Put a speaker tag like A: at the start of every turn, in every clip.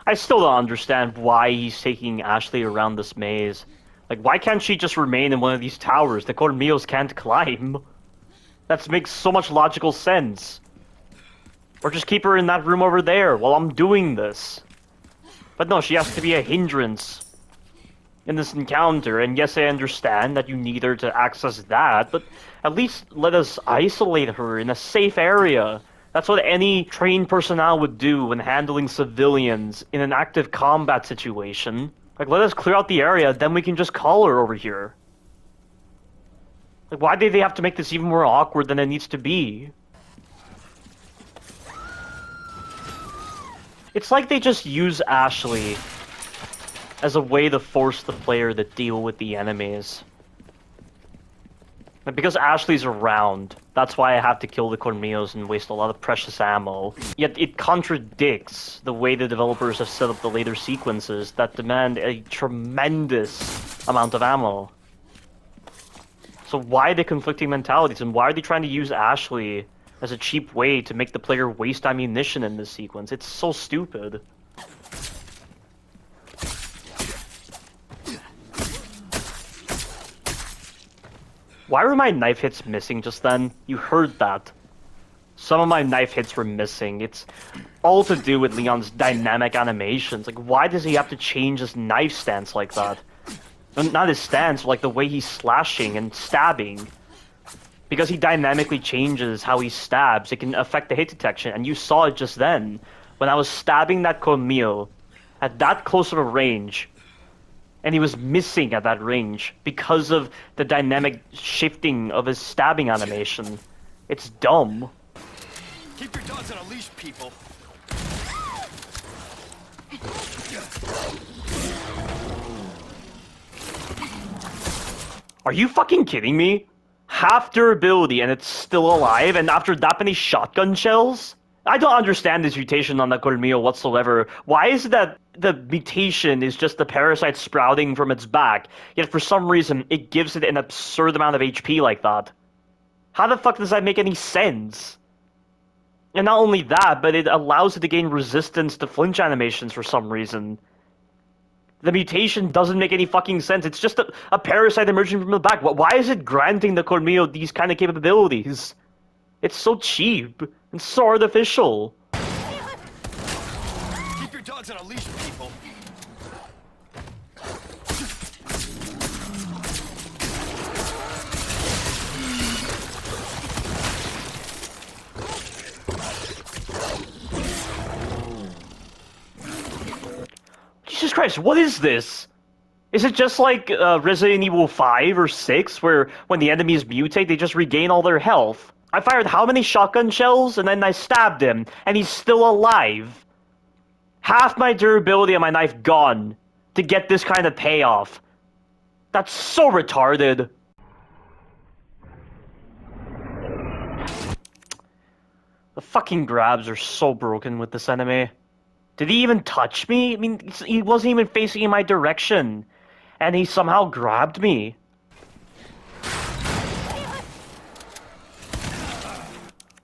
A: I still don't understand why he's taking Ashley around this maze. Like, why can't she just remain in one of these towers that Colmillos can't climb? That makes so much logical sense. Or just keep her in that room over there while I'm doing this. But no, she has to be a hindrance in this encounter, and yes, I understand that you need her to access that, but at least let us isolate her in a safe area. That's what any trained personnel would do when handling civilians in an active combat situation. Like, let us clear out the area, then we can just call her over here. Like, why did they have to make this even more awkward than it needs to be? It's like they just use Ashley as a way to force the player to deal with the enemies. And because Ashley's around, that's why I have to kill the Colmillos and waste a lot of precious ammo. Yet it contradicts the way the developers have set up the later sequences that demand a tremendous amount of ammo. So why the conflicting mentalities, and why are they trying to use Ashley as a cheap way to make the player waste ammunition in this sequence? It's so stupid. Why were my knife hits missing just then? You heard that. Some of my knife hits were missing. It's all to do with Leon's dynamic animations. Like, why does he have to change his knife stance like that? Not his stance, but like the way he's slashing and stabbing. Because he dynamically changes how he stabs, it can affect the hit detection, and you saw it just then. When I was stabbing that Colmillo at that close of a range, and he was missing at that range because of the dynamic shifting of his stabbing animation. It's dumb.
B: Keep your dogs on a leash, people.
A: Are you fucking kidding me? Half durability and it's still alive, and after that many shotgun shells? I don't understand this mutation on the Colmillo whatsoever. Why is it that the mutation is just the parasite sprouting from its back, yet for some reason it gives it an absurd amount of HP like that? How the fuck does that make any sense? And not only that, but it allows it to gain resistance to flinch animations for some reason. The mutation doesn't make any fucking sense. It's just a parasite emerging from the back. Why is it granting the Colmillo these kind of capabilities? It's so cheap and so artificial.
B: Keep your dogs on a leash, people.
A: Jesus Christ, what is this? Is it just like Resident Evil 5 or 6, where when the enemies mutate, they just regain all their health? I fired how many shotgun shells, and then I stabbed him, and he's still alive. Half my durability on my knife gone to get this kind of payoff. That's so retarded. The fucking grabs are so broken with this enemy. Did he even touch me? I mean, he wasn't even facing in my direction. And he somehow grabbed me.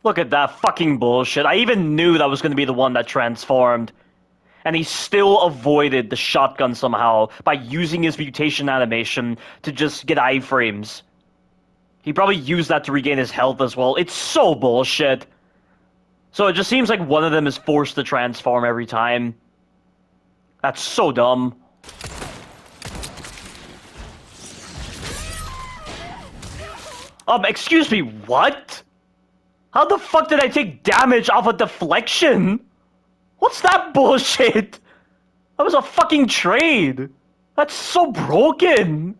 A: Look at that fucking bullshit. I even knew that was going to be the one that transformed. And he still avoided the shotgun somehow by using his mutation animation to just get iframes. He probably used that to regain his health as well. It's so bullshit. So it just seems like one of them is forced to transform every time. That's so dumb. Excuse me, what? How the fuck did I take damage off a deflection? What's that bullshit? That was a fucking trade. That's so broken.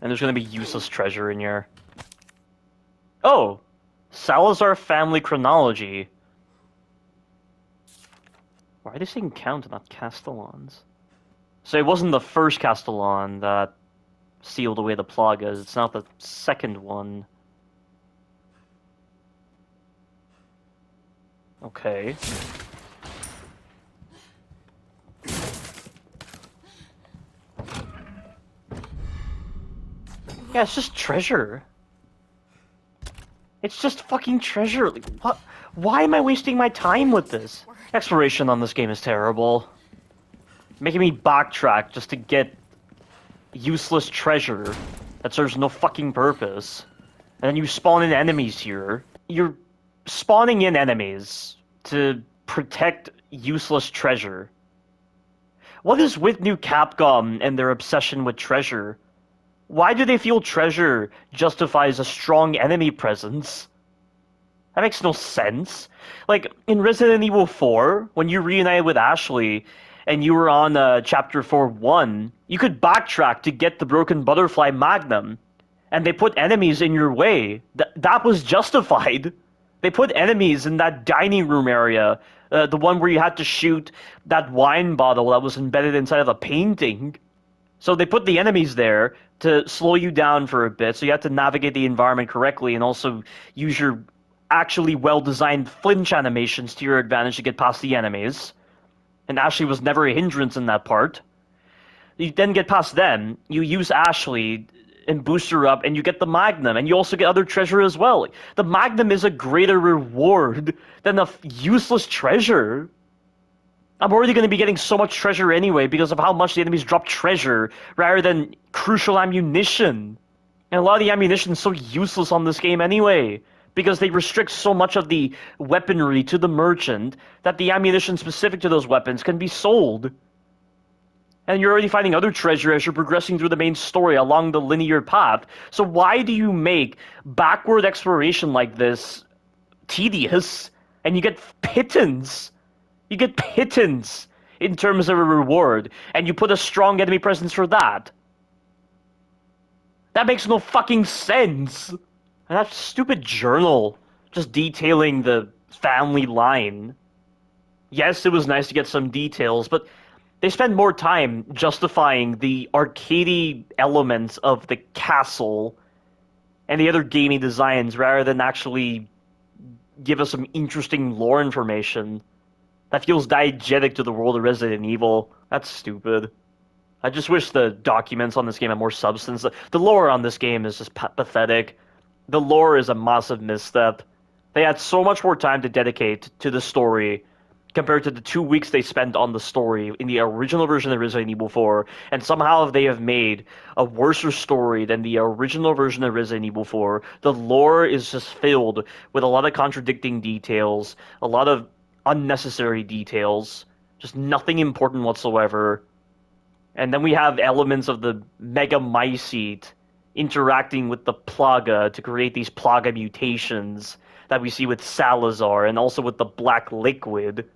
A: And there's gonna be useless treasure in here. Oh, Salazar family chronology. Why are they saying Count and not Castellans? So it wasn't the first Castellan that sealed away the plagas, it's not the second one. Okay. Yeah, it's just treasure. It's just fucking treasure. Like, what? Why am I wasting my time with this? Exploration on this game is terrible. Making me backtrack just to get useless treasure that serves no fucking purpose. And then you spawn in enemies here. You're spawning in enemies to protect useless treasure. What is with new Capcom and their obsession with treasure? Why do they feel treasure justifies a strong enemy presence? That makes no sense. Like, in Resident Evil 4, when you reunited with Ashley, and you were on Chapter 4-1, you could backtrack to get the Broken Butterfly Magnum. And they put enemies in your way. That was justified. They put enemies in that dining room area. The one where you had to shoot that wine bottle that was embedded inside of a painting. So they put the enemies there to slow you down for a bit, so you had to navigate the environment correctly and also use your actually well-designed flinch animations to your advantage to get past the enemies. And Ashley was never a hindrance in that part. You then get past them, you use Ashley and boost her up, and you get the Magnum, and you also get other treasure as well. The Magnum is a greater reward than a useless treasure. I'm already going to be getting so much treasure anyway because of how much the enemies drop treasure rather than crucial ammunition. And a lot of the ammunition is so useless on this game anyway, because they restrict so much of the weaponry to the merchant that the ammunition specific to those weapons can be sold. And you're already finding other treasure as you're progressing through the main story along the linear path. So why do you make backward exploration like this tedious? And you get pittance. You get pittance in terms of a reward. And you put a strong enemy presence for that. That makes no fucking sense. And that stupid journal just detailing the family line. Yes, it was nice to get some details, but they spend more time justifying the arcadey elements of the castle and the other gaming designs rather than actually give us some interesting lore information that feels diegetic to the world of Resident Evil. That's stupid. I just wish the documents on this game had more substance. The lore on this game is just pathetic. The lore is a massive misstep. They had so much more time to dedicate to the story compared to the 2 weeks they spent on the story in the original version of Resident Evil 4, and somehow they have made a worse story than the original version of Resident Evil 4. The lore is just filled with a lot of contradicting details, a lot of unnecessary details, just nothing important whatsoever. And then we have elements of the Mega Mycete interacting with the Plaga to create these Plaga mutations that we see with Salazar and also with the Black Liquid.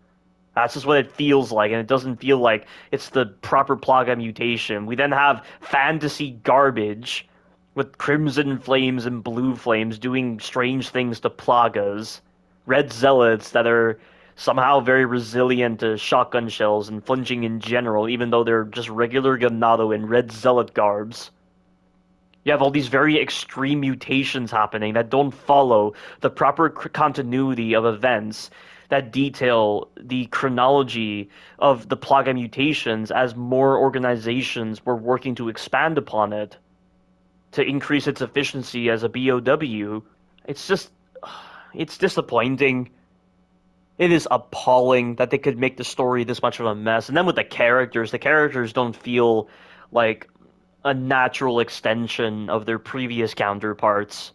A: That's just what it feels like, and it doesn't feel like it's the proper Plaga mutation. We then have fantasy garbage with Crimson Flames and Blue Flames doing strange things to Plagas. Red Zealots that are somehow very resilient to shotgun shells and flinching in general, even though they're just regular Ganado in Red Zealot garbs. You have all these very extreme mutations happening that don't follow the proper continuity of events that detail the chronology of the Plaga mutations as more organizations were working to expand upon it to increase its efficiency as a BOW. It's just... it's disappointing. It is appalling that they could make the story this much of a mess. And then with the characters don't feel like a natural extension of their previous counterparts.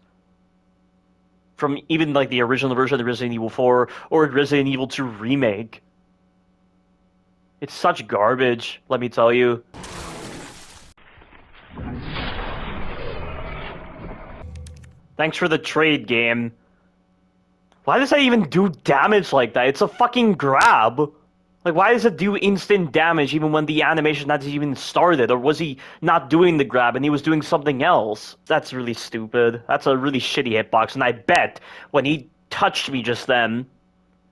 A: From even like the original version of Resident Evil 4 or Resident Evil 2 Remake. It's such garbage, let me tell you. Thanks for the trade, game. Why does that even do damage like that? It's a fucking grab. Like, why does it do instant damage even when the animation hasn't even started? Or was he not doing the grab and he was doing something else? That's really stupid. That's a really shitty hitbox, and I bet when he touched me just then,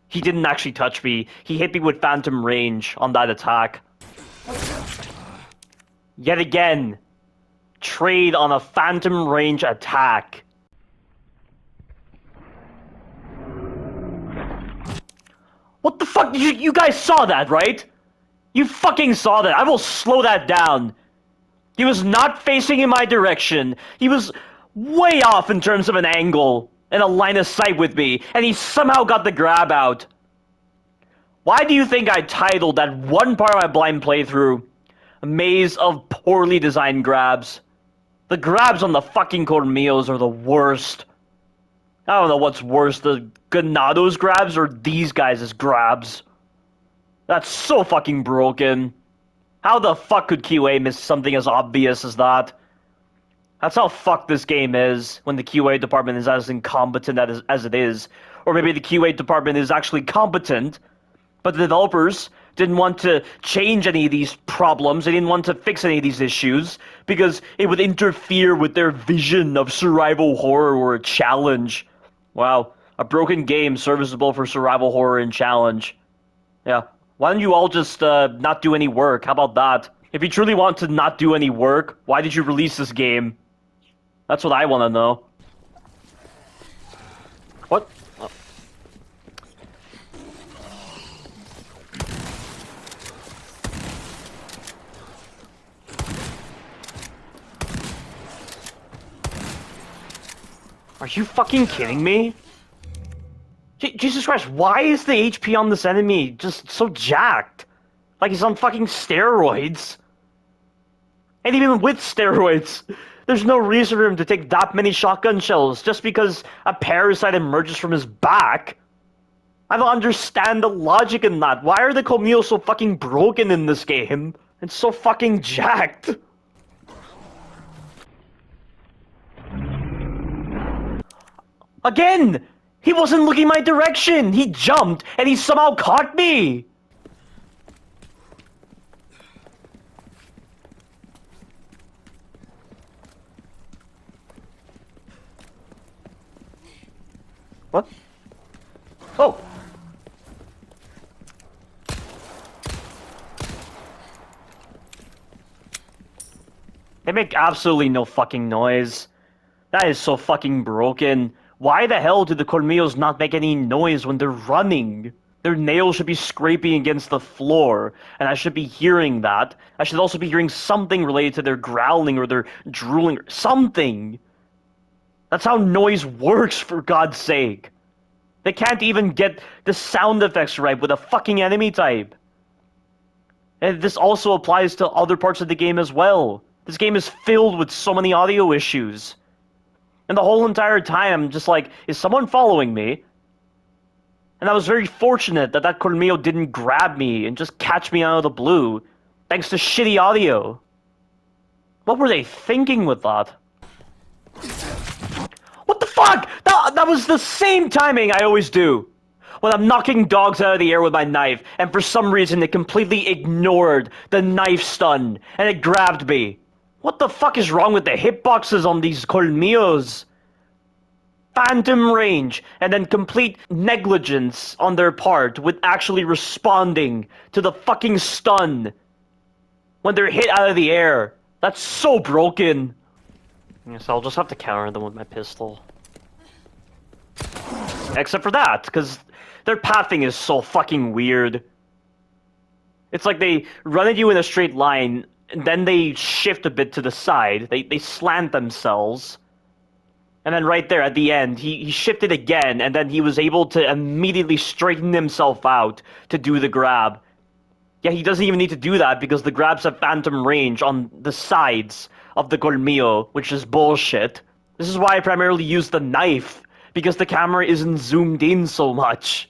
A: he didn't actually touch me. He hit me with phantom range on that attack. Yet again, trade on a phantom range attack. What the fuck? You guys saw that, right? You fucking saw that. I will slow that down. He was not facing in my direction. He was way off in terms of an angle and a line of sight with me, and he somehow got the grab out. Why do you think I titled that one part of my blind playthrough a maze of poorly designed grabs? The grabs on the fucking Colmillos are the worst. I don't know what's worse, the Ganado's grabs or these guys' grabs. That's so fucking broken. How the fuck could QA miss something as obvious as that? That's how fucked this game is, when the QA department is as incompetent as it is. Or maybe the QA department is actually competent, but the developers didn't want to change any of these problems, they didn't want to fix any of these issues, because it would interfere with their vision of survival horror or a challenge. Wow, a broken game serviceable for survival horror and challenge. Yeah, why don't you all just not do any work? How about that? If you truly want to not do any work, why did you release this game? That's what I want to know. What? Oh. Are you fucking kidding me? Jesus Christ, why is the HP on this enemy just so jacked? Like he's on fucking steroids. And even with steroids, there's no reason for him to take that many shotgun shells just because a parasite emerges from his back. I don't understand the logic in that. Why are the Colmillos so fucking broken in this game? It's so fucking jacked. Again! He wasn't looking my direction! He jumped, and he somehow caught me! What? Oh! They make absolutely no fucking noise. That is so fucking broken. Why the hell do the Colmillos not make any noise when they're running? Their nails should be scraping against the floor, and I should be hearing that. I should also be hearing something related to their growling or their drooling or something. That's how noise works, for God's sake. They can't even get the sound effects right with a fucking enemy type. And this also applies to other parts of the game as well. This game is filled with so many audio issues. And the whole entire time, I'm just like, is someone following me? And I was very fortunate that that Colmillo didn't grab me and just catch me out of the blue, thanks to shitty audio. What were they thinking with that? What the fuck? That was the same timing I always do. When I'm knocking dogs out of the air with my knife, and for some reason it completely ignored the knife stun, and it grabbed me. What the fuck is wrong with the hitboxes on these Colmillos? Phantom range, and then complete negligence on their part with actually responding to the fucking stun when they're hit out of the air. That's so broken. I guess I'll just have to counter them with my pistol. Except for that, because their pathing is so fucking weird. It's like they run at you in a straight line, and then they shift a bit to the side. They slant themselves. And then right there at the end, he shifted again, and then he was able to immediately straighten himself out to do the grab. Yeah, he doesn't even need to do that because the grabs have phantom range on the sides of the Colmillo, which is bullshit. This is why I primarily use the knife, because the camera isn't zoomed in so much.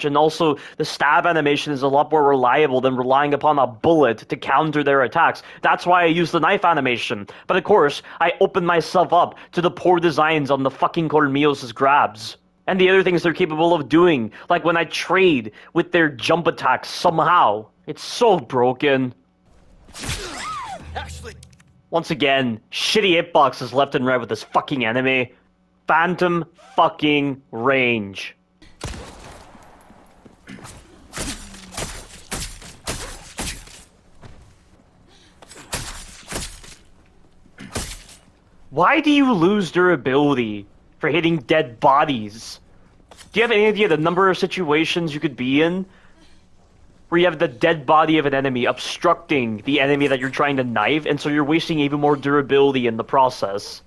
A: And also the stab animation is a lot more reliable than relying upon a bullet to counter their attacks. That's why I use the knife animation. But of course, I open myself up to the poor designs on the fucking Colmillos' grabs. And the other things they're capable of doing, like when I trade with their jump attacks somehow. It's so broken.
B: Ashley.
A: Once again, shitty hitboxes left and right with this fucking enemy. Phantom fucking range. Why do you lose durability for hitting dead bodies? Do you have any idea the number of situations you could be in where you have the dead body of an enemy obstructing the enemy that you're trying to knife, and so you're wasting even more durability in the process?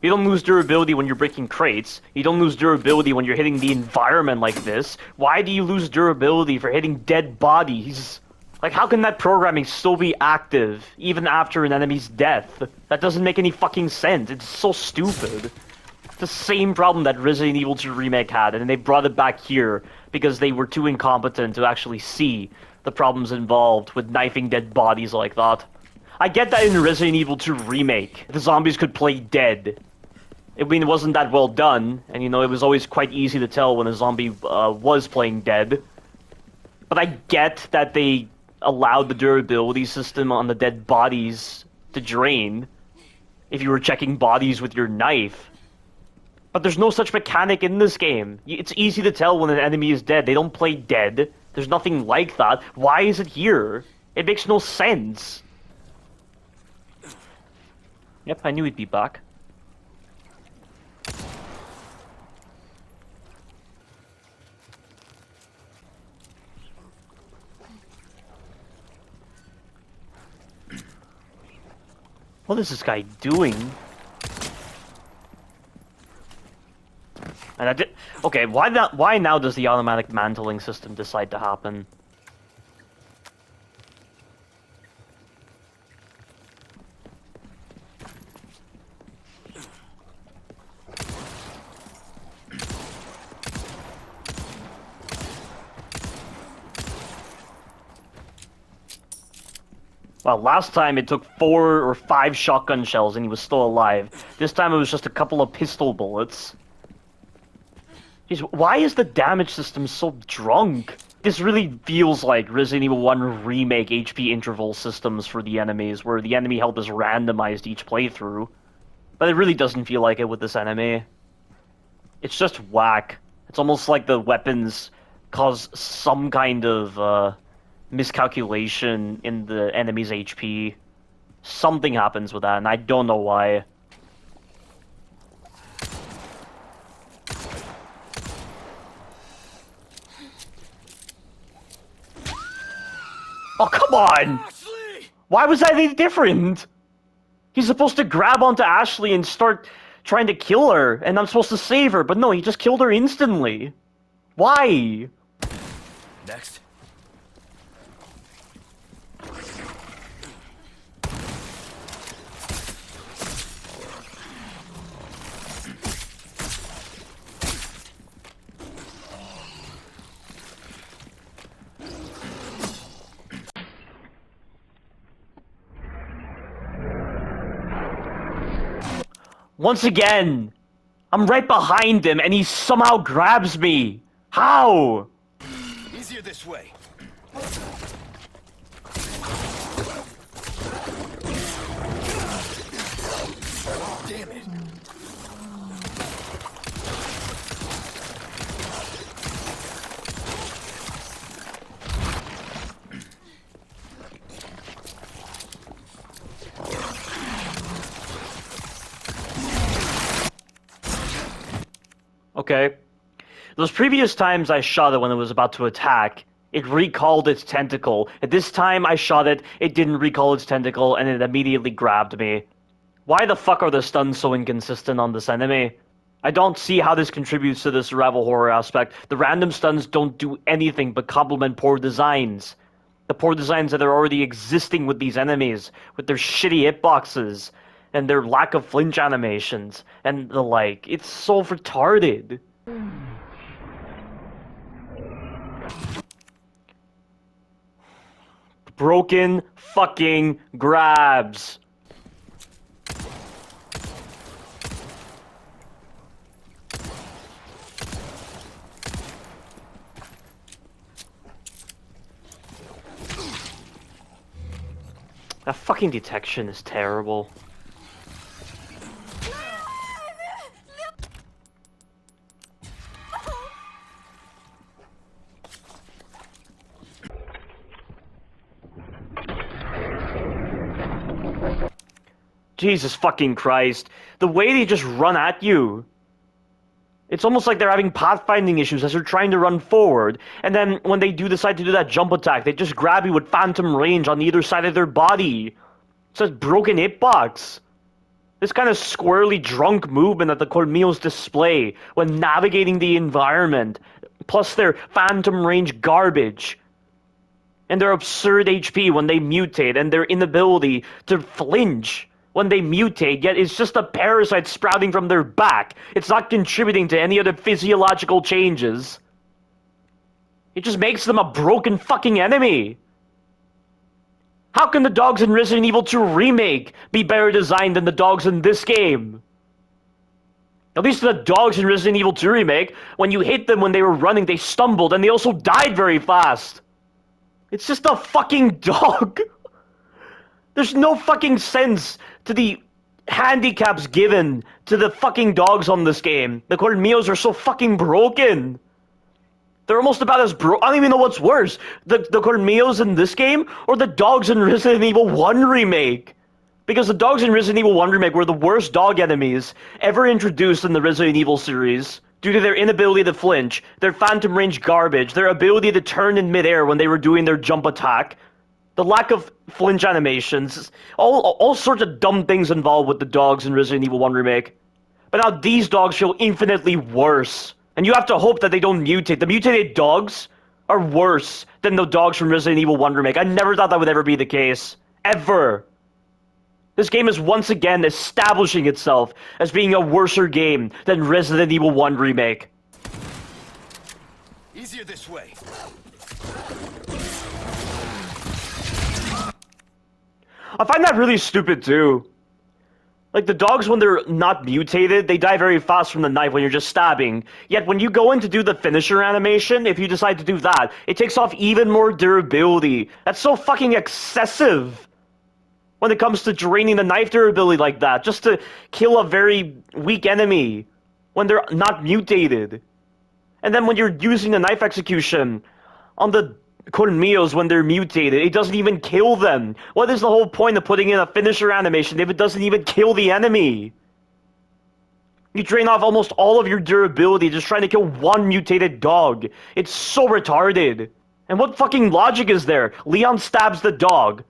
A: You don't lose durability when you're breaking crates. You don't lose durability when you're hitting the environment like this. Why do you lose durability for hitting dead bodies? Like, how can that programming still be active, even after an enemy's death? That doesn't make any fucking sense. It's so stupid. It's the same problem that Resident Evil 2 Remake had, and they brought it back here because they were too incompetent to actually see the problems involved with knifing dead bodies like that. I get that in Resident Evil 2 Remake, the zombies could play dead. I mean, it wasn't that well done, and you know, it was always quite easy to tell when a zombie was playing dead. But I get that they allowed the durability system on the dead bodies to drain if you were checking bodies with your knife. But there's no such mechanic in this game. It's easy to tell when an enemy is dead. They don't play dead. There's nothing like that. Why is it here? It makes no sense. Yep, I knew he'd be back. What is this guy doing? And I did. Okay, why not? Why now does the automatic mantling system decide to happen? Well, last time it took 4 or 5 shotgun shells and he was still alive. This time it was just a couple of pistol bullets. Jeez, why is the damage system so drunk? This really feels like Resident Evil 1 Remake HP interval systems for the enemies, where the enemy health is randomized each playthrough. But it really doesn't feel like it with this enemy. It's just whack. It's almost like the weapons cause some kind of, miscalculation in the enemy's HP. Something happens with that, and I don't know why. Oh, come on!
B: Ashley!
A: Why was that any different? He's supposed to grab onto Ashley and start trying to kill her, and I'm supposed to save her, but no, he just killed her instantly. Why?
B: Next.
A: Once again, I'm right behind him and he somehow grabs me. How?
B: Easier this way. Damn it.
A: Okay. Those previous times I shot it when it was about to attack, it recalled its tentacle. And this time I shot it, it didn't recall its tentacle, and it immediately grabbed me. Why the fuck are the stuns so inconsistent on this enemy? I don't see how this contributes to the survival horror aspect. The random stuns don't do anything but complement poor designs. The poor designs that are already existing with these enemies, with their shitty hitboxes, and their lack of flinch animations, and the like. It's so retarded. Broken fucking grabs. That fucking detection is terrible. Jesus fucking Christ. The way they just run at you. It's almost like they're having pathfinding issues as they're trying to run forward. And then when they do decide to do that jump attack, they just grab you with phantom range on either side of their body. It says broken hitbox. This kind of squirrely drunk movement that the Colmillos display when navigating the environment, plus their phantom range garbage, and their absurd HP when they mutate, and their inability to flinch when they mutate, yet it's just a parasite sprouting from their back. It's not contributing to any of the physiological changes. It just makes them a broken fucking enemy. How can the dogs in Resident Evil 2 Remake be better designed than the dogs in this game? At least the dogs in Resident Evil 2 Remake, when you hit them when they were running, they stumbled, and they also died very fast. It's just a fucking dog. There's no fucking sense to the handicaps given to the fucking dogs on this game. The Colmillos are so fucking broken. They're almost about as I don't even know what's worse. The Colmillos in this game or the dogs in Resident Evil 1 Remake. Because the dogs in Resident Evil 1 Remake were the worst dog enemies ever introduced in the Resident Evil series. Due to their inability to flinch, their phantom range garbage, their ability to turn in midair when they were doing their jump attack, the lack of flinch animations, all sorts of dumb things involved with the dogs in Resident Evil 1 Remake. But now these dogs feel infinitely worse. And you have to hope that they don't mutate. The mutated dogs are worse than the dogs from Resident Evil 1 Remake. I never thought that would ever be the case. Ever. This game is once again establishing itself as being a worser game than Resident Evil 1 Remake.
B: Easier this way.
A: I find that really stupid too. Like, the dogs, when they're not mutated, they die very fast from the knife when you're just stabbing. Yet when you go in to do the finisher animation, if you decide to do that, it takes off even more durability. That's so fucking excessive when it comes to draining the knife durability like that, just to kill a very weak enemy when they're not mutated. And then when you're using the knife execution on the Colmillos when they're mutated, it doesn't even kill them. What is the whole point of putting in a finisher animation if it doesn't even kill the enemy? You drain off almost all of your durability just trying to kill one mutated dog. It's so retarded. And what fucking logic is there? Leon stabs the dog,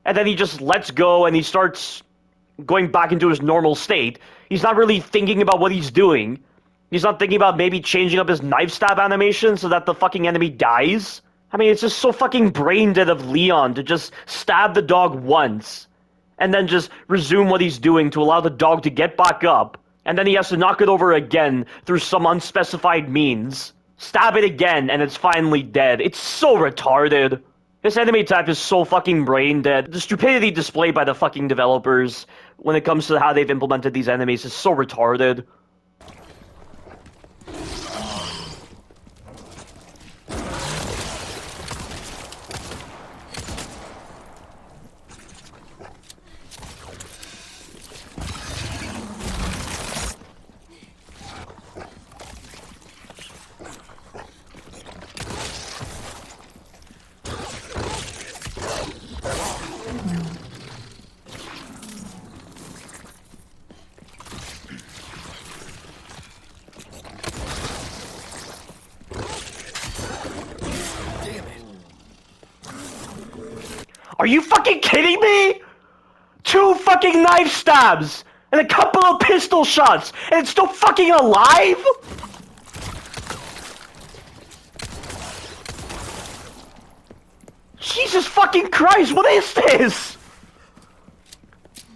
A: and then he just lets go and he starts going back into his normal state. He's not really thinking about what he's doing. He's not thinking about maybe changing up his knife stab animation so that the fucking enemy dies. I mean, it's just so fucking brain dead of Leon to just stab the dog once and then just resume what he's doing to allow the dog to get back up, and then he has to knock it over again through some unspecified means. Stab it again and it's finally dead. It's so retarded. This enemy type is so fucking brain dead. The stupidity displayed by the fucking developers when it comes to how they've implemented these enemies is so retarded. Are you fucking kidding me? 2 fucking knife stabs and a couple of pistol shots and it's still fucking alive? Jesus fucking Christ, what is this?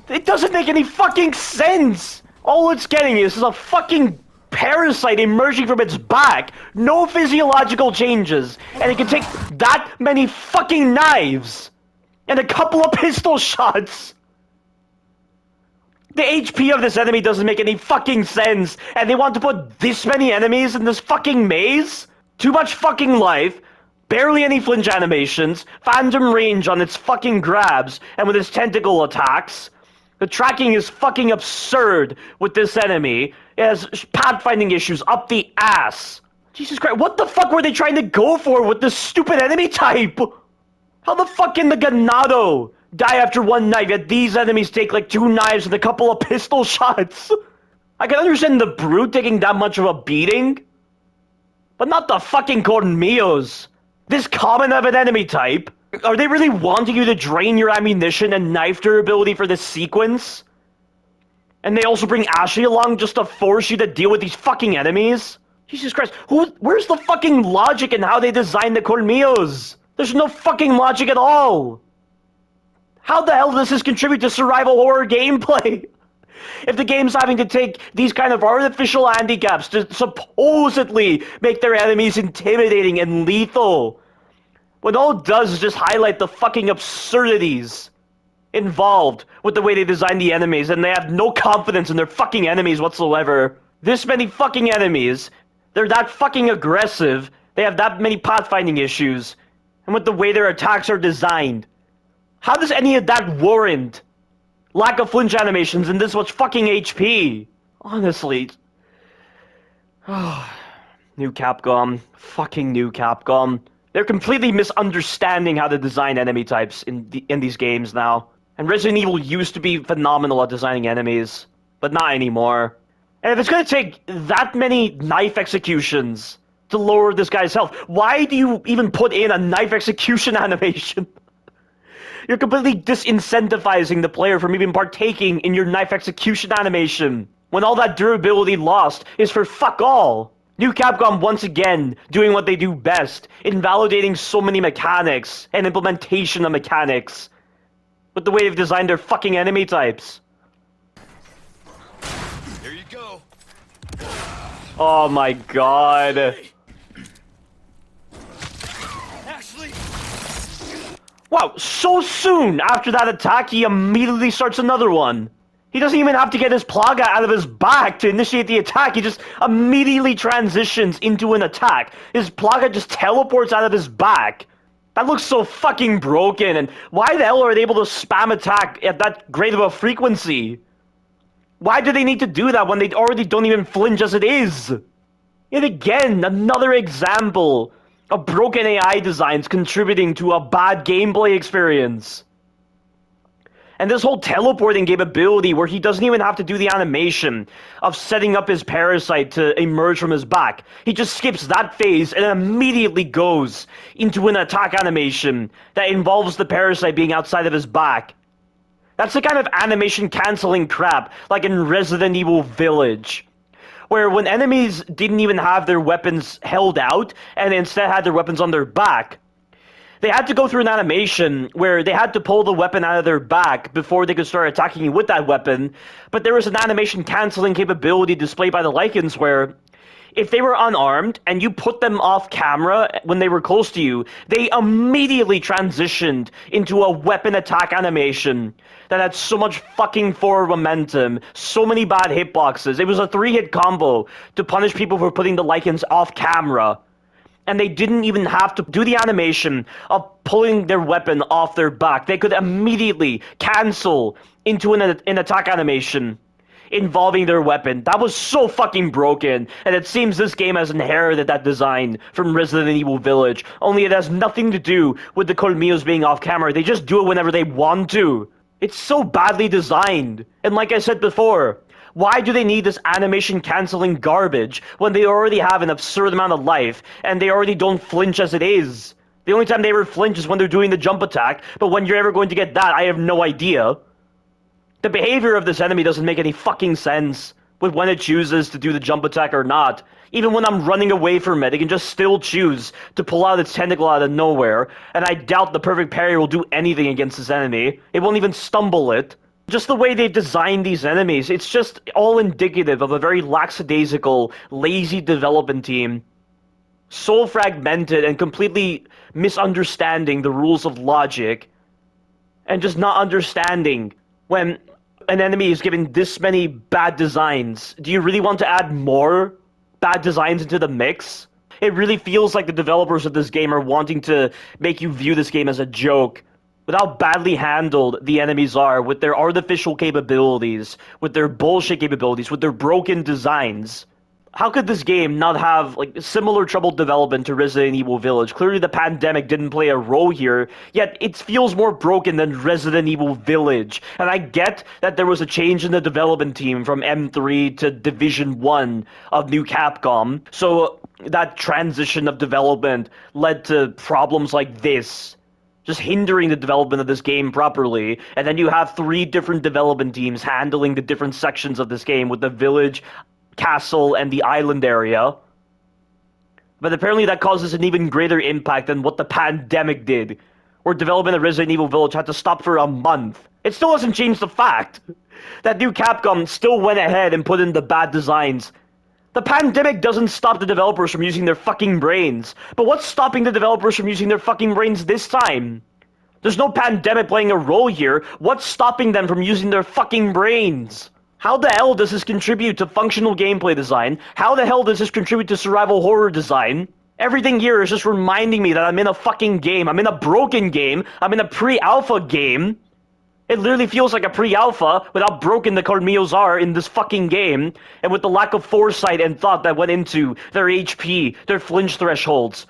A: It doesn't make any fucking sense. All it's getting is a fucking parasite emerging from its back. No physiological changes. And it can take that many fucking knives and a couple of pistol shots. The HP of this enemy doesn't make any fucking sense. And they want to put this many enemies in this fucking maze? Too much fucking life. Barely any flinch animations. Phantom range on its fucking grabs. And with its tentacle attacks. The tracking is fucking absurd with this enemy. It has pathfinding issues up the ass. Jesus Christ, what the fuck were they trying to go for with this stupid enemy type? How the fuck can the Ganado die after 1 knife, yet these enemies take like 2 knives and a couple of pistol shots? I can understand the Brute taking that much of a beating, but not the fucking Colmillos. This common of an enemy type. Are they really wanting you to drain your ammunition and knife durability for this sequence? And they also bring Ashley along just to force you to deal with these fucking enemies? Jesus Christ, where's the fucking logic in how they designed the Colmillos? There's no fucking logic at all! How the hell does this contribute to survival horror gameplay? If the game's having to take these kind of artificial handicaps to supposedly make their enemies intimidating and lethal, when all it does is just highlight the fucking absurdities involved with the way they design the enemies, and they have no confidence in their fucking enemies whatsoever. This many fucking enemies, they're that fucking aggressive, they have that many pathfinding issues, and with the way their attacks are designed, how does any of that warrant lack of flinch animations and this much fucking HP? Honestly. New Capcom. Fucking new Capcom. They're completely misunderstanding how to design enemy types in these games now. And Resident Evil used to be phenomenal at designing enemies, but not anymore. And if it's gonna take that many knife executions to lower this guy's health, why do you even put in a knife execution animation? You're completely disincentivizing the player from even partaking in your knife execution animation, when all that durability lost is for fuck all. New Capcom once again doing what they do best, invalidating so many mechanics and implementation of mechanics with the way they've designed their fucking enemy types.
B: Here you go.
A: Oh my god. Wow, so soon after that attack, he immediately starts another one. He doesn't even have to get his Plaga out of his back to initiate the attack. He just immediately transitions into an attack. His Plaga just teleports out of his back. That looks so fucking broken, and why the hell are they able to spam attack at that great of a frequency? Why do they need to do that when they already don't even flinch as it is? Yet again, another example of broken AI designs contributing to a bad gameplay experience. And this whole teleporting capability where he doesn't even have to do the animation of setting up his parasite to emerge from his back. He just skips that phase and immediately goes into an attack animation that involves the parasite being outside of his back. That's the kind of animation canceling crap like in Resident Evil Village, where when enemies didn't even have their weapons held out and instead had their weapons on their back, they had to go through an animation where they had to pull the weapon out of their back before they could start attacking you with that weapon, but there was an animation canceling capability displayed by the Lycans where if they were unarmed and you put them off camera when they were close to you, they immediately transitioned into a weapon attack animation that had so much fucking forward momentum, so many bad hitboxes. It was a 3-hit combo to punish people for putting the Lycans off camera. And they didn't even have to do the animation of pulling their weapon off their back. They could immediately cancel into an attack animation involving their weapon. That was so fucking broken, and it seems this game has inherited that design from Resident Evil Village, only it has nothing to do with the Colmillos being off camera. They just do it whenever they want to. It's so badly designed, and like I said before, why do they need this animation canceling garbage when they already have an absurd amount of life and they already don't flinch as it is? The only time they ever flinch is when they're doing the jump attack, but when you're ever going to get that, I have no idea. The behavior of this enemy doesn't make any fucking sense with when it chooses to do the jump attack or not. Even when I'm running away from it, it can just still choose to pull out its tentacle out of nowhere, and I doubt the perfect parry will do anything against this enemy. It won't even stumble it. Just the way they've designed these enemies, it's just all indicative of a very lackadaisical, lazy development team. So fragmented and completely misunderstanding the rules of logic, and just not understanding when an enemy is given this many bad designs. Do you really want to add more bad designs into the mix? It really feels like the developers of this game are wanting to make you view this game as a joke, with how badly handled the enemies are, with their artificial capabilities, with their bullshit capabilities, with their broken designs. How could this game not have like similar troubled development to Resident Evil Village? Clearly the pandemic didn't play a role here, yet it feels more broken than Resident Evil Village. And I get that there was a change in the development team from M3 to Division 1 of New Capcom, so that transition of development led to problems like this. just hindering the development of this game properly, and then you have 3 different development teams handling the different sections of this game with the village, castle, and the island area. But apparently that causes an even greater impact than what the pandemic did, where development of Resident Evil Village had to stop for a month. It still doesn't change the fact that new Capcom still went ahead and put in the bad designs. The pandemic doesn't stop the developers from using their fucking brains. But what's stopping the developers from using their fucking brains this time? There's no pandemic playing a role here. What's stopping them from using their fucking brains? How the hell does this contribute to functional gameplay design? How the hell does this contribute to survival horror design? Everything here is just reminding me that I'm in a fucking game. I'm in a broken game. I'm in a pre-alpha game. It literally feels like a pre-alpha with how broken the Colmillos are in this fucking game, and with the lack of foresight and thought that went into their HP, their flinch thresholds,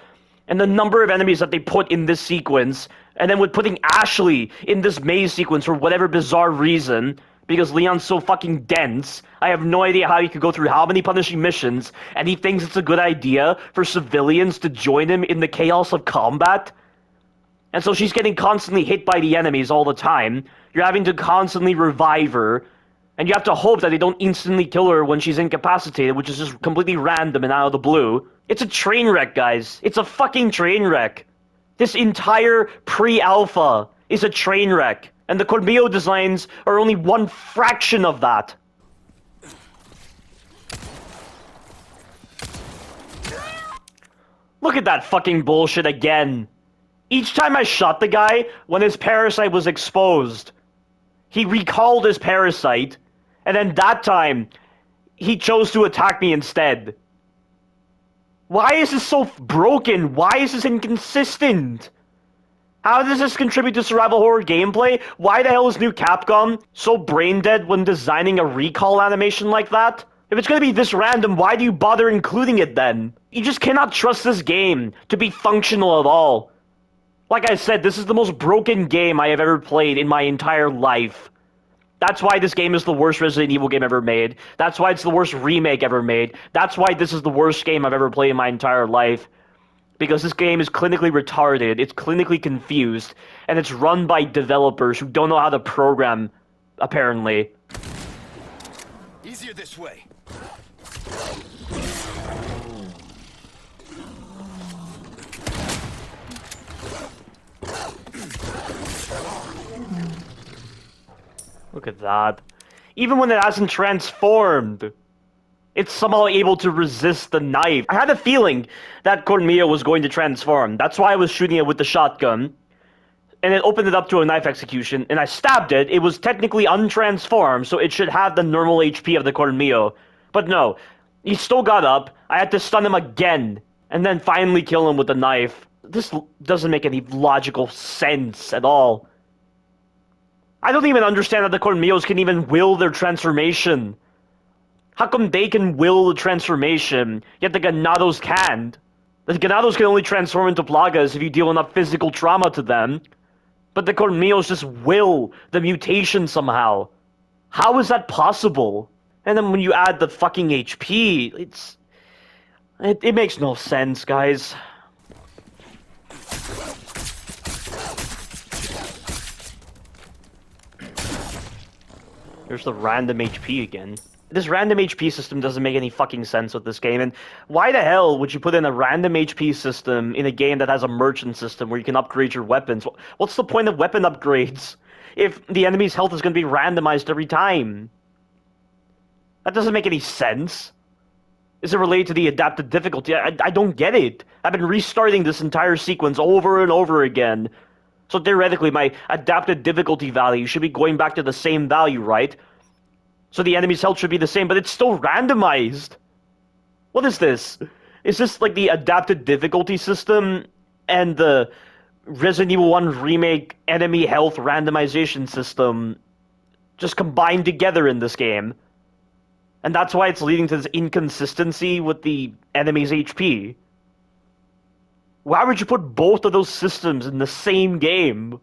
A: and the number of enemies that they put in this sequence, and then with putting Ashley in this maze sequence for whatever bizarre reason, because Leon's so fucking dense. I have no idea how he could go through how many punishing missions, and he thinks it's a good idea for civilians to join him in the chaos of combat. And so she's getting constantly hit by the enemies all the time. You're having to constantly revive her, and you have to hope that they don't instantly kill her when she's incapacitated, which is just completely random and out of the blue. It's a train wreck, guys. It's a fucking train wreck. This entire pre-alpha is a train wreck, and the Colmillo designs are only one fraction of that. Look at that fucking bullshit again. Each time I shot the guy, when his parasite was exposed, he recalled his parasite, and then that time, he chose to attack me instead. Why is this so broken? Why is this inconsistent? How does this contribute to survival horror gameplay? Why the hell is new Capcom so brain dead when designing a recall animation like that? If it's gonna be this random, why do you bother including it then? You just cannot trust this game to be functional at all. Like I said, this is the most broken game I have ever played in my entire life. That's why this game is the worst Resident Evil game ever made. That's why it's the worst remake ever made. That's why this is the worst game I've ever played in my entire life. Because this game is clinically retarded, it's clinically confused, and it's run by developers who don't know how to program, apparently.
B: Easier this way.
A: Look at that. Even when it hasn't transformed, it's somehow able to resist the knife. I had a feeling that Colmillo was going to transform. That's why I was shooting it with the shotgun. And it opened it up to a knife execution, and I stabbed it. It was technically untransformed, so it should have the normal HP of the Colmillo. But no, he still got up. I had to stun him again, and then finally kill him with the knife. This doesn't make any logical sense at all. I don't even understand how the Colmillos can even will their transformation. How come they can will the transformation, yet the Ganados can't? The Ganados can only transform into plagas if you deal enough physical trauma to them. But the Colmillos just will the mutation somehow. How is that possible? And then when you add the fucking HP, it makes no sense, guys. There's the random HP again. This random HP system doesn't make any fucking sense with this game, and why the hell would you put in a random HP system in a game that has a merchant system where you can upgrade your weapons? What's the point of weapon upgrades if the enemy's health is going to be randomized every time? That doesn't make any sense. Is it related to the adapted difficulty? I don't get it. I've been restarting this entire sequence over and over again. So theoretically, my adapted difficulty value should be going back to the same value, right? So the enemy's health should be the same, but it's still randomized. What is this? Is this like the adapted difficulty system and the Resident Evil 1 Remake enemy health randomization system just combined together in this game? And that's why it's leading to this inconsistency with the enemy's HP. Why would you put both of those systems in the same game?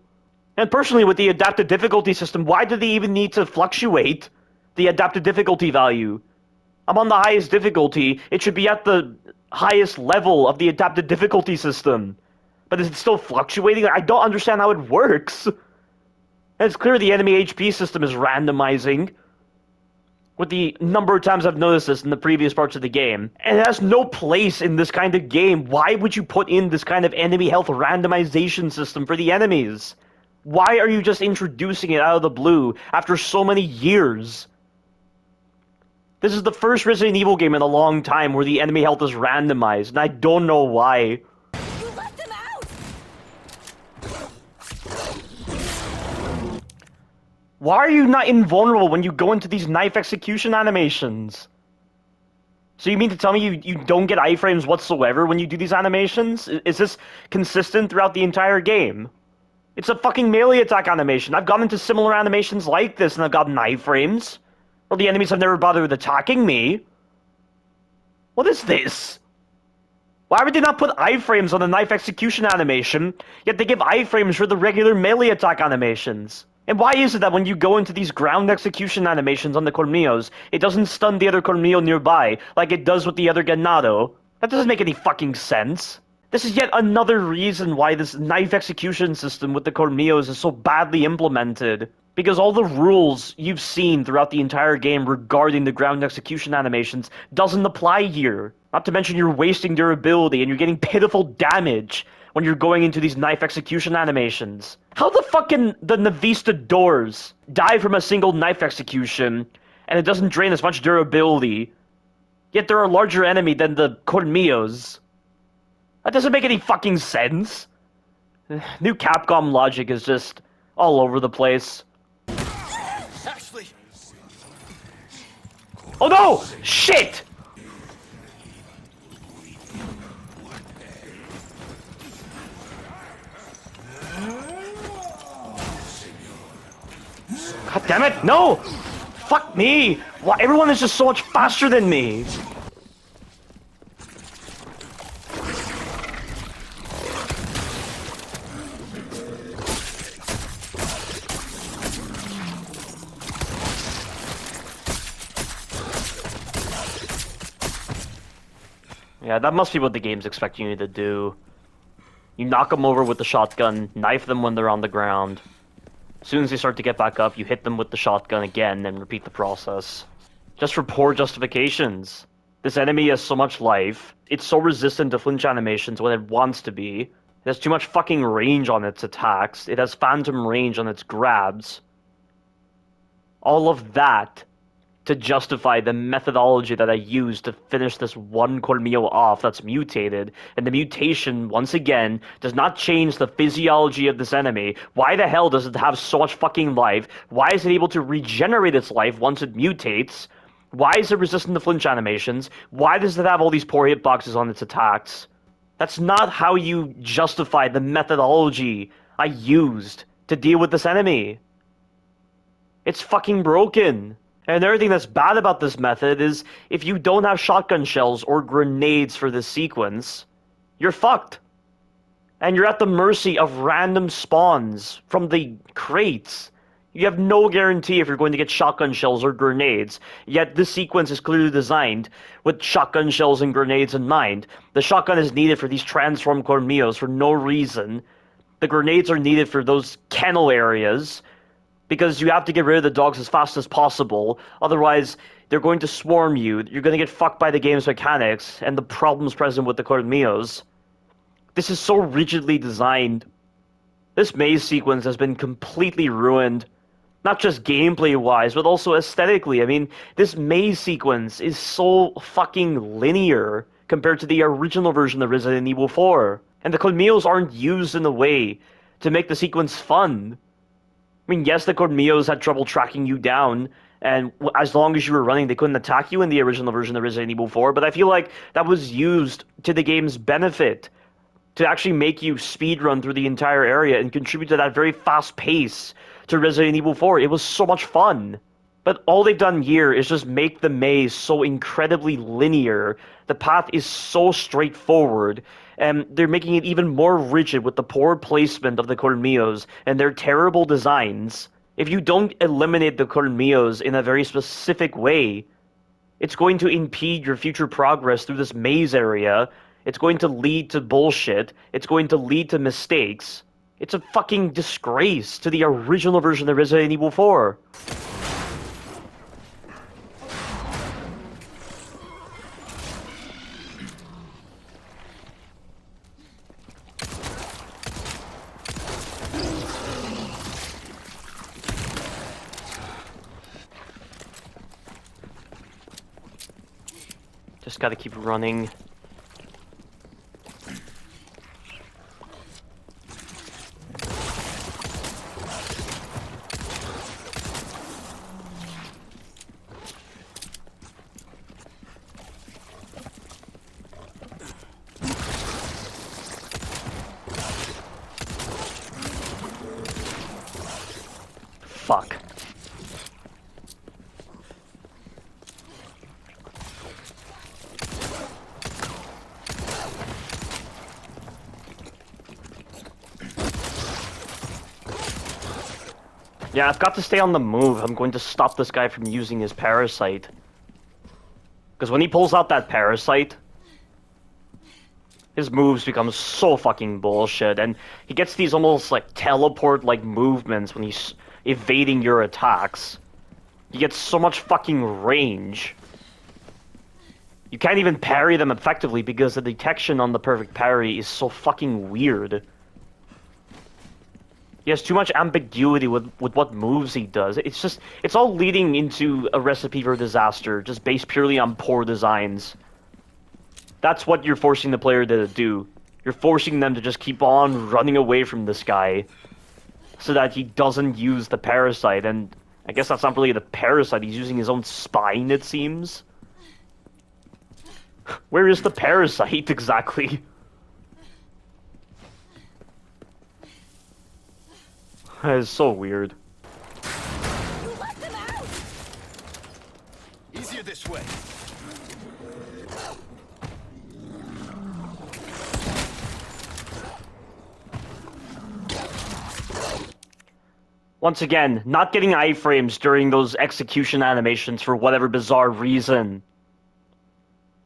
A: And personally, with the adapted difficulty system, why do they even need to fluctuate the adapted difficulty value? I'm on the highest difficulty. It should be at the highest level of the adapted difficulty system. but is it still fluctuating? I don't understand how it works. And it's clear the enemy HP system is randomizing, with the number of times I've noticed this in the previous parts of the game. And it has no place in this kind of game. Why would you put in this kind of enemy health randomization system for the enemies? Why are you just introducing it out of the blue after so many years? This is the first Resident Evil game in a long time where the enemy health is randomized, and I don't know why.
C: You let them out!
A: Why are you not invulnerable when you go into these knife execution animations? So you mean to tell me you don't get iframes whatsoever when you do these animations? Is this consistent throughout the entire game? It's a fucking melee attack animation. I've gone into similar animations like this and I've gotten iframes. Well, the enemies have never bothered attacking me. What is this? Why would they not put iframes on the knife execution animation, yet they give iframes for the regular melee attack animations? And why is it that when you go into these ground execution animations on the Colmillos, it doesn't stun the other Colmillo nearby, like it does with the other Ganado? That doesn't make any fucking sense. This is yet another reason why this knife execution system with the Colmillos is so badly implemented. Because all the rules you've seen throughout the entire game regarding the ground execution animations doesn't apply here. Not to mention you're wasting durability and you're getting pitiful damage when you're going into these knife execution animations. How the fuck can the Navista doors die from a single knife execution and it doesn't drain as much durability, yet they're a larger enemy than the Colmillos? That doesn't make any fucking sense. New Capcom logic is just all over the place.
B: Ashley!
A: Oh no! Shit! God damn it, no! Fuck me! Why, everyone is just so much faster than me! Yeah, that must be what the game's expecting you to do. You knock them over with the shotgun, knife them when they're on the ground. As soon as they start to get back up, you hit them with the shotgun again and repeat the process. Just for poor justifications. This enemy has so much life. It's so resistant to flinch animations when it wants to be. It has too much fucking range on its attacks. It has phantom range on its grabs. All of that to justify the methodology that I used to finish this one Colmillo off that's mutated, and the mutation, once again, does not change the physiology of this enemy. Why the hell does it have so much fucking life? Why is it able to regenerate its life once it mutates? Why is it resistant to flinch animations? Why does it have all these poor hitboxes on its attacks? That's not how you justify the methodology I used to deal with this enemy. It's fucking broken. And everything that's bad about this method is if you don't have shotgun shells or grenades for this sequence, you're fucked. And you're at the mercy of random spawns from the crates. You have no guarantee if you're going to get shotgun shells or grenades, yet this sequence is clearly designed with shotgun shells and grenades in mind. The shotgun is needed for these transformed Colmillos for no reason. The grenades are needed for those kennel areas, because you have to get rid of the dogs as fast as possible, otherwise they're going to swarm you, you're going to get fucked by the game's mechanics, and the problems present with the Colmillos. This is so rigidly designed. This maze sequence has been completely ruined, not just gameplay-wise, but also aesthetically. I mean, this maze sequence is so fucking linear compared to the original version of Resident Evil 4. And the Colmillos aren't used in a way to make the sequence fun. I mean, yes, the Colmillos had trouble tracking you down, and as long as you were running, they couldn't attack you in the original version of Resident Evil 4, but I feel like that was used to the game's benefit, to actually make you speedrun through the entire area and contribute to that very fast pace to Resident Evil 4. It was so much fun. But all they've done here is just make the maze so incredibly linear. The path is so straightforward, and they're making it even more rigid with the poor placement of the Colmillos and their terrible designs. If you don't eliminate the Colmillos in a very specific way, it's going to impede your future progress through this maze area, It's going to lead to bullshit. It's going to lead to mistakes. It's a fucking disgrace to the original version of Resident Evil 4. Just gotta keep running. Fuck. Yeah, I've got to stay on the move. I'm going to stop this guy from using his parasite. Because when he pulls out that parasite, his moves become so fucking bullshit, and he gets these almost like teleport-like movements when he's evading your attacks. He gets so much fucking range. You can't even parry them effectively because the detection on the perfect parry is so fucking weird. He has too much ambiguity with what moves he does. It's all leading into a recipe for disaster, just based purely on poor designs. That's what you're forcing the player to do. You're forcing them to just keep on running away from this guy so that he doesn't use the parasite, and I guess that's not really the parasite, he's using his own spine, it seems. Where is the parasite, exactly? It's so weird.
B: You let them out! Easier this way.
A: Once again, not getting iframes during those execution animations for whatever bizarre reason.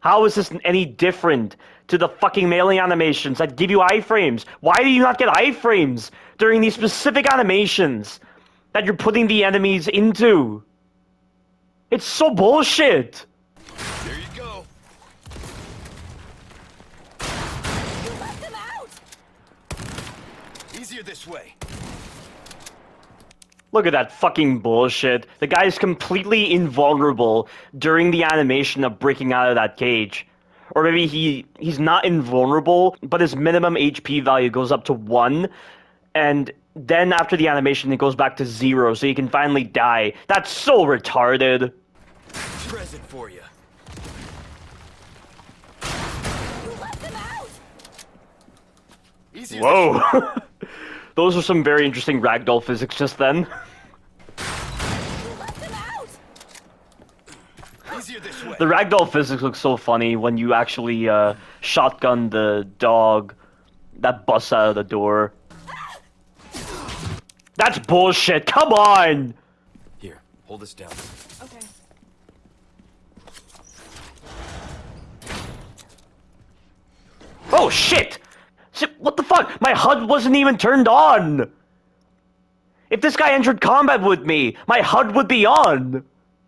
A: How is this any different to the fucking melee animations that give you iframes? Why do you not get iframes during these specific animations that you're putting the enemies into? It's so bullshit!
B: There you go.
C: You let them out!
B: Easier this way.
A: Look at that fucking bullshit. The guy is completely invulnerable during the animation of breaking out of that cage. Or maybe he's not invulnerable, but his minimum HP value goes up to 1, and then after the animation it goes back to 0, so he can finally die. That's so retarded.
B: Present for you.
C: You let them out!
B: Easier
A: Whoa. Those are some very interesting ragdoll physics just then.
C: You let them out!
B: Easier this way.
A: The ragdoll physics look so funny when you actually shotgun the dog that busts out of the door. That's bullshit, come on!
B: Here, hold this down.
C: Okay.
A: Oh shit! Shit, what the fuck? My HUD wasn't even turned on! If this guy entered combat with me, my HUD would be on!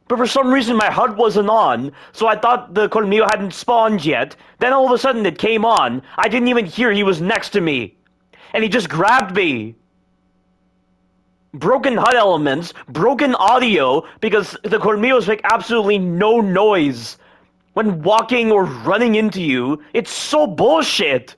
A: But for some reason my HUD wasn't on, so I thought the Colmillo hadn't spawned yet. Then all of a sudden it came on. I didn't even hear he was next to me. And he just grabbed me. Broken HUD elements, broken audio, because the Colmillos make absolutely no noise when walking or running into you. It's so bullshit!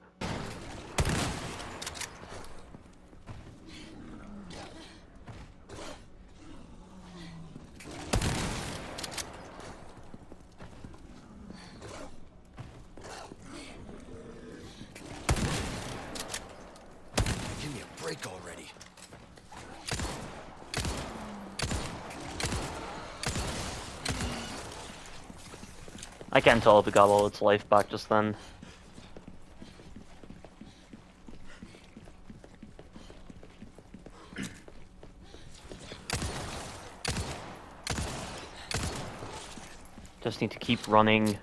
B: Give me a break already.
A: I can't tell if it got all its life back just then. Just need to keep running.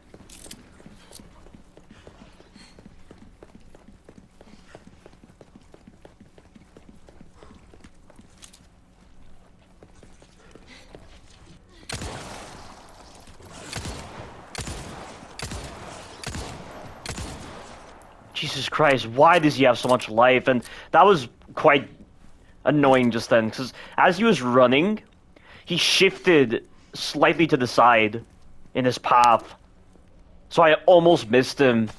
A: Jesus Christ, why does he have so much life? And that was quite annoying just then, because as he was running, he shifted slightly to the side in his path. So I almost missed him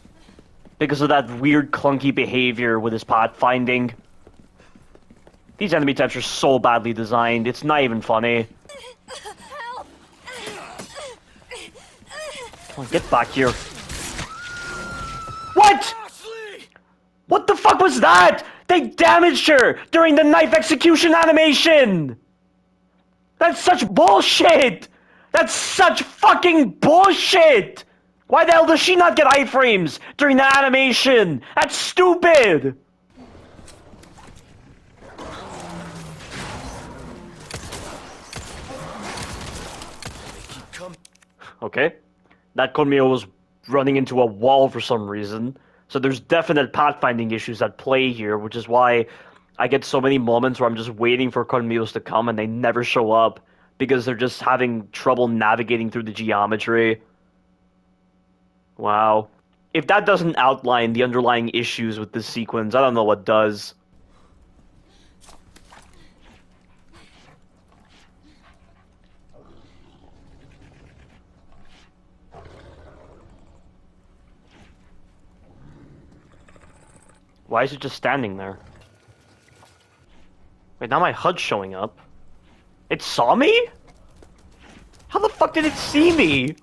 A: because of that weird clunky behavior with his pathfinding. These enemy types are so badly designed, it's not even funny.
C: Help!
A: Come on, get back here. What?
B: Ashley!
A: What the fuck was that? They damaged her during the knife execution animation! That's such bullshit! That's such fucking bullshit! Why the hell does she not get iframes during the animation? That's stupid!
B: They keep coming.
A: Okay. That Colmillo was running into a wall for some reason. So there's definite pathfinding issues at play here, which is why I get so many moments where I'm just waiting for Colmillos to come and they never show up because they're just having trouble navigating through the geometry. Wow. If that doesn't outline the underlying issues with this sequence, I don't know what does. Why is it just standing there? Wait, now my HUD's showing up. It saw me? How the fuck did it see me?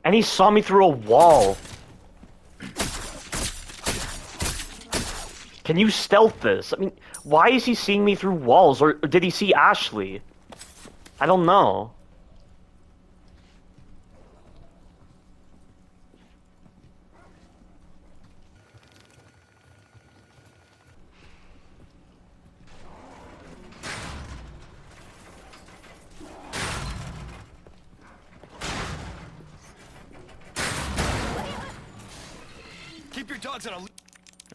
A: And he saw me through a wall. Can you stealth this? I mean, why is he seeing me through walls? Or did he see Ashley? I don't know.
B: Keep your dogs on a leash.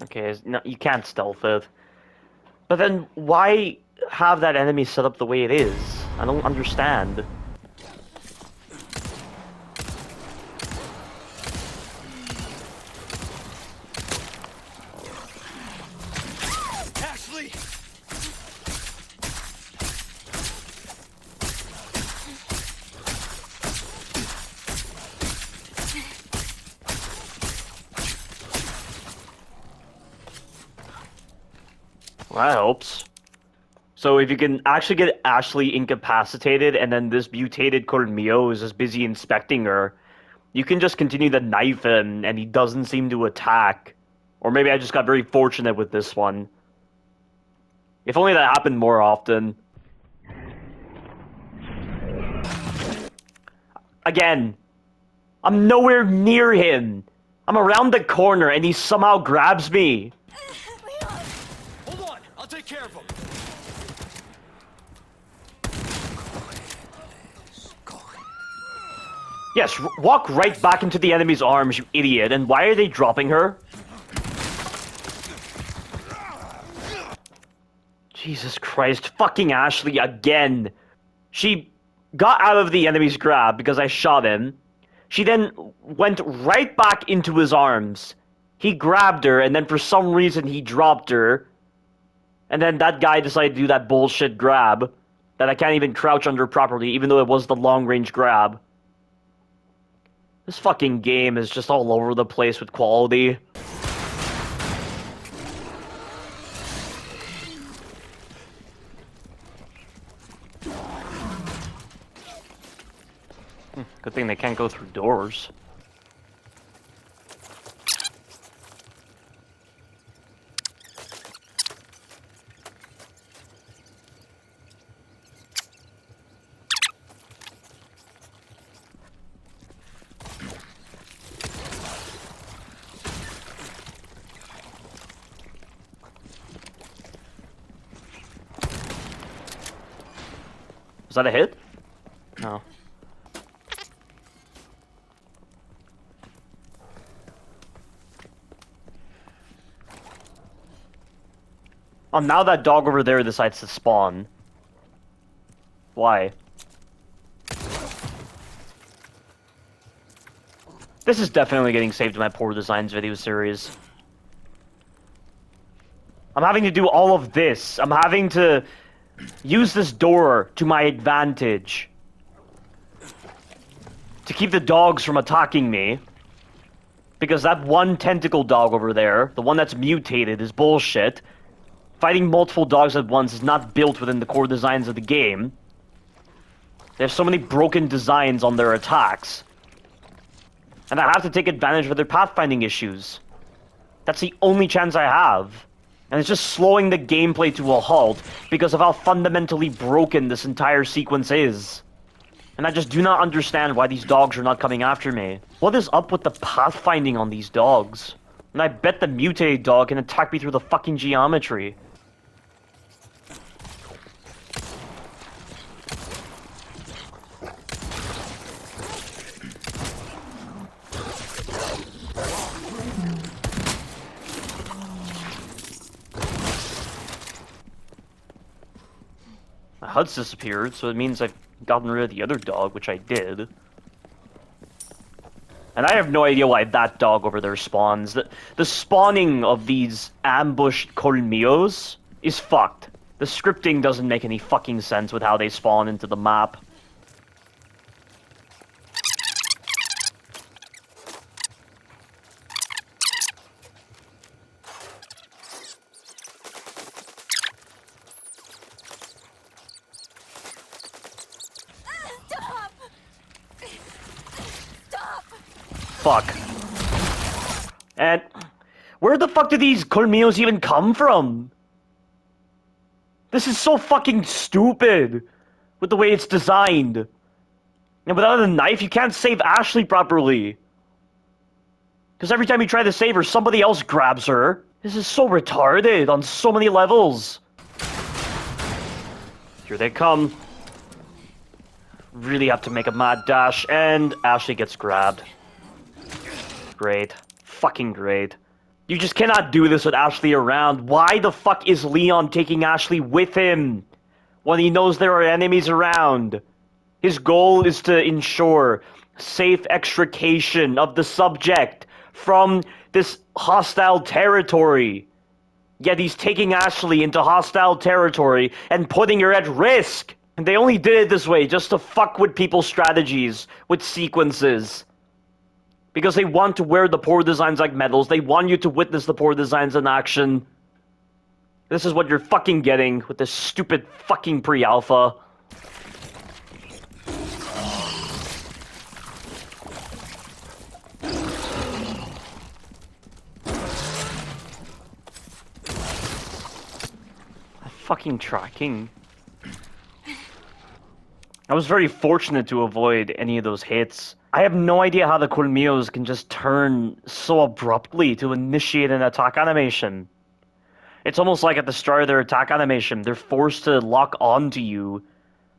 A: Okay, no, you can't stealth it. But then why have that enemy set up the way it is? I don't understand.
B: Ashley!
A: Well, that helps. So if you can actually get Ashley incapacitated and then this mutated Colmillo is just busy inspecting her, you can just continue to knife him and he doesn't seem to attack. Or maybe I just got very fortunate with this one. If only that happened more often. Again, I'm nowhere near him. I'm around the corner and he somehow grabs me.
B: Hold on, I'll take care of him.
A: Yes, walk right back into the enemy's arms, you idiot. And why are they dropping her? Jesus Christ, fucking Ashley again. She got out of the enemy's grab because I shot him. She then went right back into his arms. He grabbed her, and then for some reason he dropped her. And then that guy decided to do that bullshit grab that I can't even crouch under properly, even though it was the long-range grab. This fucking game is just all over the place with quality. Good thing they can't go through doors. Was that a hit? No. Oh, now that dog over there decides to spawn. Why? This is definitely getting saved in my poor designs video series. I'm having to do all of this. I'm having to use this door to my advantage. To keep the dogs from attacking me. Because that one tentacle dog over there, the one that's mutated, is bullshit. Fighting multiple dogs at once is not built within the core designs of the game. They have so many broken designs on their attacks. And I have to take advantage of their pathfinding issues. That's the only chance I have. And it's just slowing the gameplay to a halt because of how fundamentally broken this entire sequence is. And I just do not understand why these dogs are not coming after me. What is up with the pathfinding on these dogs? And I bet the mutated dog can attack me through the fucking geometry. My HUD's disappeared, so it means I've gotten rid of the other dog, which I did. And I have no idea why that dog over there spawns. The spawning of these ambushed Colmillos is fucked. The scripting doesn't make any fucking sense with how they spawn into the map.
C: Stop! Stop!
A: Fuck. And where the fuck do these Colmillos even come from? This is so fucking stupid with the way it's designed. And without a knife, you can't save Ashley properly. Because every time you try to save her, somebody else grabs her. This is so retarded on so many levels. Here they come. Really have to make a mad dash, and Ashley gets grabbed. Great. Fucking great. You just cannot do this with Ashley around. Why the fuck is Leon taking Ashley with him when he knows there are enemies around? His goal is to ensure safe extrication of the subject from this hostile territory. Yet he's taking Ashley into hostile territory and putting her at risk. And they only did it this way just to fuck with people's strategies, with sequences. Because they want to wear the poor designs like medals. They want you to witness the poor designs in action. This is what you're fucking getting with this stupid fucking pre-alpha. Fucking tracking. I was very fortunate to avoid any of those hits. I have no idea how the Colmillos can just turn so abruptly to initiate an attack animation. It's almost like at the start of their attack animation, they're forced to lock onto you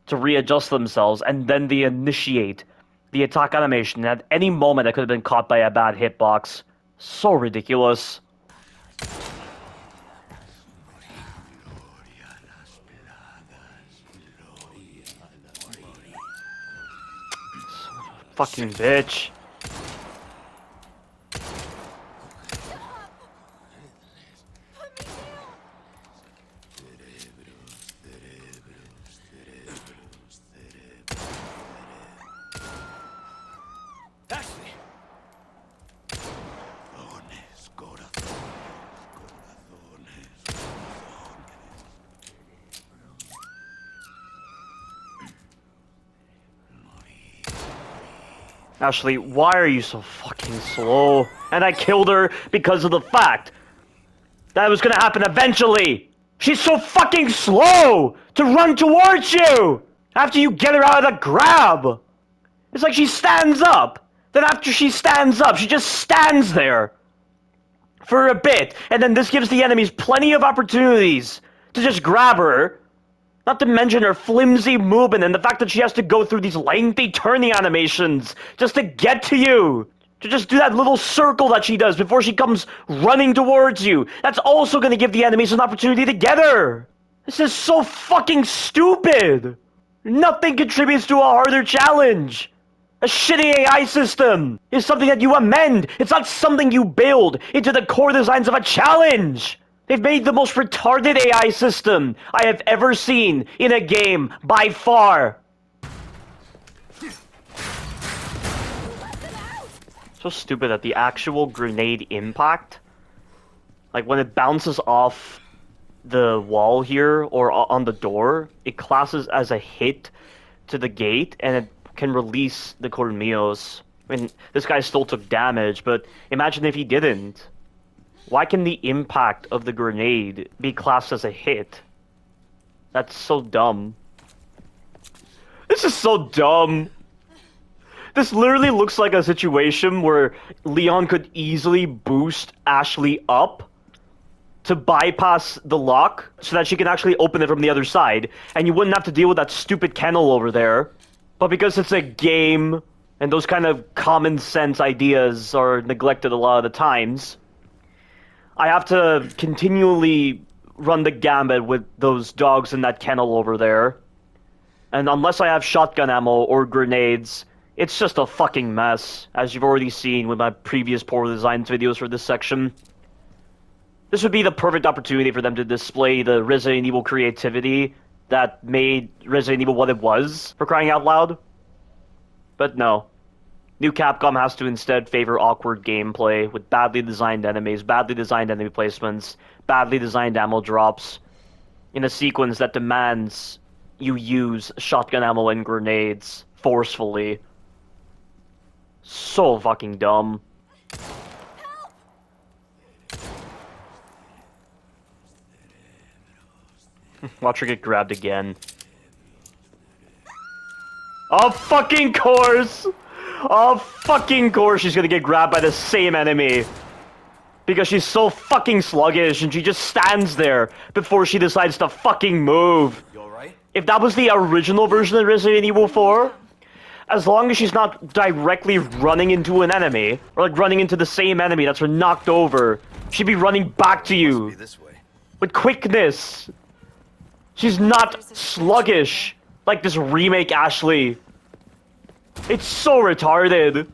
A: to readjust themselves, and then they initiate the attack animation. At any moment, I could have been caught by a bad hitbox. So ridiculous. Fucking bitch.
B: Ashley!
A: Ashley, why are you so fucking slow? And I killed her because of the fact that it was gonna happen eventually. She's so fucking slow to run towards you after you get her out of the grab. It's like she stands up. Then after she stands up, she just stands there for a bit. And then this gives the enemies plenty of opportunities to just grab her. Not to mention her flimsy movement and the fact that she has to go through these lengthy turning animations just to get to you. To just do that little circle that she does before she comes running towards you. That's also going to give the enemies an opportunity to get her. This is so fucking stupid. Nothing contributes to a harder challenge. A shitty AI system is something that you amend. It's not something you build into the core designs of a challenge. They've made the most retarded AI system I have ever seen in a game by far. So stupid that the actual grenade impact, like when it bounces off the wall here or on the door, it classes as a hit to the gate and it can release the Colmillos. I mean, this guy still took damage, but imagine if he didn't. Why can the impact of the grenade be classed as a hit? That's so dumb. This is so dumb. This literally looks like a situation where Leon could easily boost Ashley up to bypass the lock so that she can actually open it from the other side, and you wouldn't have to deal with that stupid kennel over there. But because it's a game, and those kind of common sense ideas are neglected a lot of the times, I have to continually run the gambit with those dogs in that kennel over there. And unless I have shotgun ammo or grenades, it's just a fucking mess, as you've already seen with my previous poor design videos for this section. This would be the perfect opportunity for them to display the Resident Evil creativity that made Resident Evil what it was, for crying out loud. But no. New Capcom has to instead favor awkward gameplay with badly designed enemies, badly designed enemy placements, badly designed ammo drops, in a sequence that demands you use shotgun ammo and grenades forcefully. So fucking dumb. Watch her get grabbed again. Of fucking course! Of fucking course she's gonna get grabbed by the same enemy. Because she's so fucking sluggish and she just stands there before she decides to fucking move.
B: You alright?
A: If that was the original version of Resident Evil 4, as long as she's not directly running into an enemy, or like running into the same enemy that's been knocked over, she'd be running back to you
B: Be this way.
A: with quickness. She's not sluggish like this remake Ashley. It's so retarded.